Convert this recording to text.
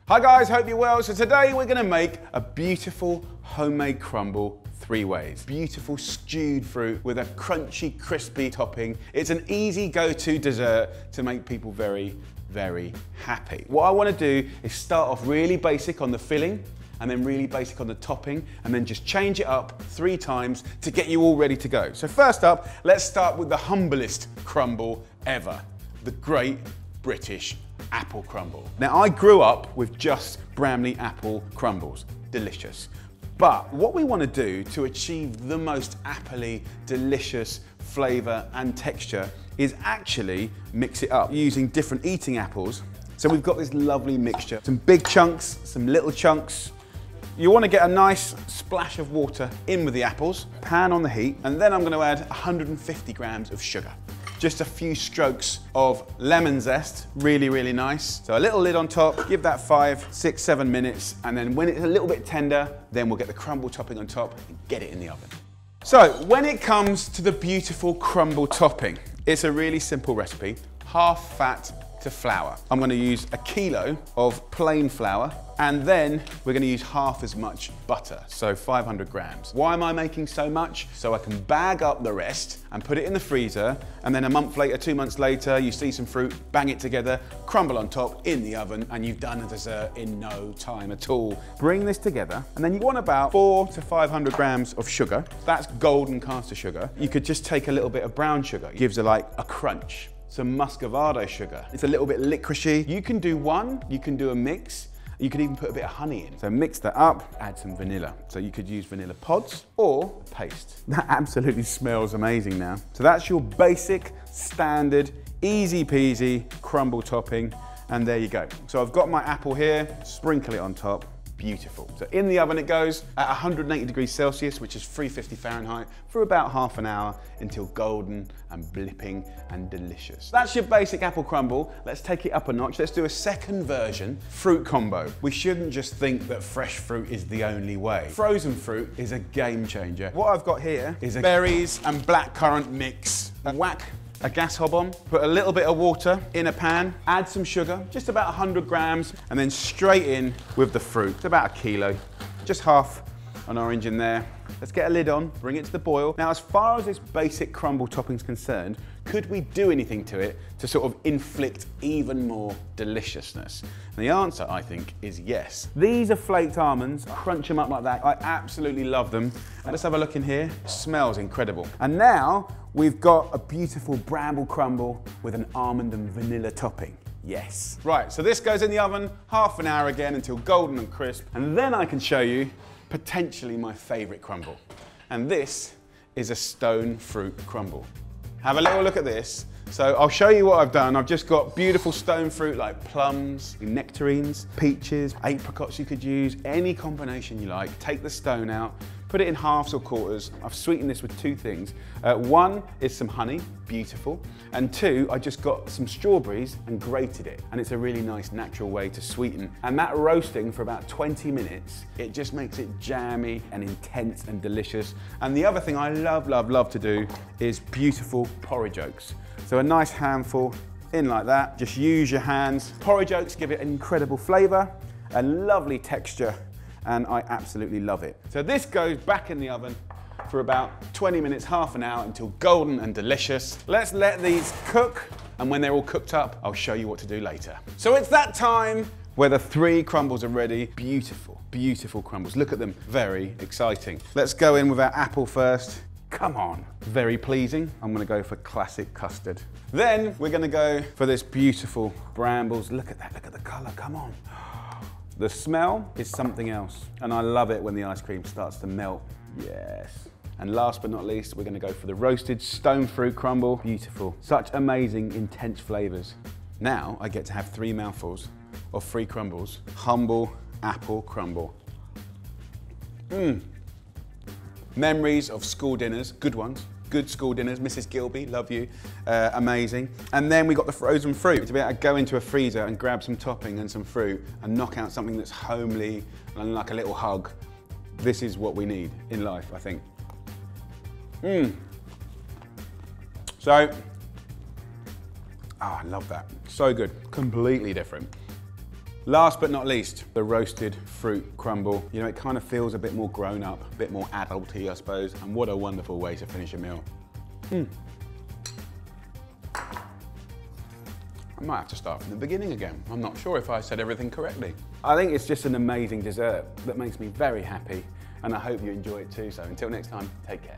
Hi guys, hope you're well. So today we're gonna make a beautiful homemade crumble 3 ways. Beautiful stewed fruit with a crunchy, crispy topping. It's an easy go-to dessert to make people very, very happy. What I wanna do is start off really basic on the filling and then really basic on the topping and then just change it up 3 times to get you all ready to go. So first up, let's start with the humblest crumble ever, the Great British Apple Crumble. Now I grew up with just Bramley apple crumbles, delicious. But what we want to do to achieve the most appley, delicious flavour and texture is actually mix it up using different eating apples. So we've got this lovely mixture, some big chunks, some little chunks. You want to get a nice splash of water in with the apples, pan on the heat, and then I'm going to add 150 grams of sugar. Just a few strokes of lemon zest, really, really nice. So a little lid on top, give that 5, 6, 7 minutes, and then when it's a little bit tender, then we'll get the crumble topping on top and get it in the oven. So when it comes to the beautiful crumble topping, it's a really simple recipe, half fat to flour. I'm gonna use a kilo of plain flour, and then we're gonna use half as much butter, so 500 grams. Why am I making so much? So I can bag up the rest and put it in the freezer, and then a month later, 2 months later, you see some fruit, bang it together, crumble on top in the oven, and you've done a dessert in no time at all. Bring this together, and then you want about 400 to 500 grams of sugar. That's golden caster sugar. You could just take a little bit of brown sugar. It gives it like a crunch. Some muscovado sugar. It's a little bit licoricey. You can do one, you can do a mix, you could even put a bit of honey in. So mix that up, add some vanilla. So you could use vanilla pods or paste. That absolutely smells amazing now. So that's your basic, standard, easy peasy crumble topping. And there you go. So I've got my apple here, sprinkle it on top. Beautiful. So in the oven it goes at 180 degrees Celsius, which is 350 Fahrenheit, for about half an hour until golden and blipping and delicious. That's your basic apple crumble. Let's take it up a notch. Let's do a second version, fruit combo. We shouldn't just think that fresh fruit is the only way. Frozen fruit is a game changer. What I've got here is a berries and blackcurrant mix. Whack a gas hob on, put a little bit of water in a pan, add some sugar, just about 100 grams, and then straight in with the fruit. It's about a kilo, just half an orange in there. Let's get a lid on, bring it to the boil. Now, as far as this basic crumble topping is concerned, could we do anything to it to sort of inflict even more deliciousness? And the answer, I think, is yes. These are flaked almonds. Crunch them up like that. I absolutely love them. And let's have a look in here. It smells incredible. And now we've got a beautiful bramble crumble with an almond and vanilla topping. Yes. Right, so this goes in the oven half an hour again until golden and crisp. And then I can show you potentially my favorite crumble. And this is a stone fruit crumble. Have a little look at this. So I'll show you what I've done. I've just got beautiful stone fruit like plums, nectarines, peaches, apricots you could use, any combination you like. Take the stone out, put it in halves or quarters. I've sweetened this with 2 things. One is some honey, beautiful. And 2, I just got some strawberries and grated it. And it's a really nice natural way to sweeten. And that roasting for about 20 minutes, it just makes it jammy and intense and delicious. And the other thing I love, love, love to do is beautiful porridge oats. So a nice handful in like that. Just use your hands. Porridge oats give it an incredible flavor, a lovely texture, and I absolutely love it. So this goes back in the oven for about 20 minutes, half an hour until golden and delicious. Let's let these cook, and when they're all cooked up, I'll show you what to do later. So it's that time where the 3 crumbles are ready. Beautiful, beautiful crumbles. Look at them, very exciting. Let's go in with our apple first. Come on, very pleasing. I'm gonna go for classic custard. Then we're gonna go for this beautiful brambles. Look at that, look at the color, come on. The smell is something else, and I love it when the ice cream starts to melt. Yes. And last but not least, we're gonna go for the roasted stone fruit crumble. Beautiful, such amazing, intense flavors. Now I get to have 3 mouthfuls of 3 crumbles. Humble apple crumble. Memories of school dinners, good ones. Good school dinners, Mrs. Gilby, love you, amazing. And then we got the frozen fruit to be able to go into a freezer and grab some topping and some fruit and knock out something that's homely and like a little hug. This is what we need in life, I think. So, oh, I love that. So good, completely different. Last but not least, the roasted fruit crumble. You know, it kind of feels a bit more grown up, a bit more adulty, I suppose. And what a wonderful way to finish a meal. I might have to start from the beginning again. I'm not sure if I said everything correctly. I think it's just an amazing dessert that makes me very happy, and I hope you enjoy it too. So until next time, take care.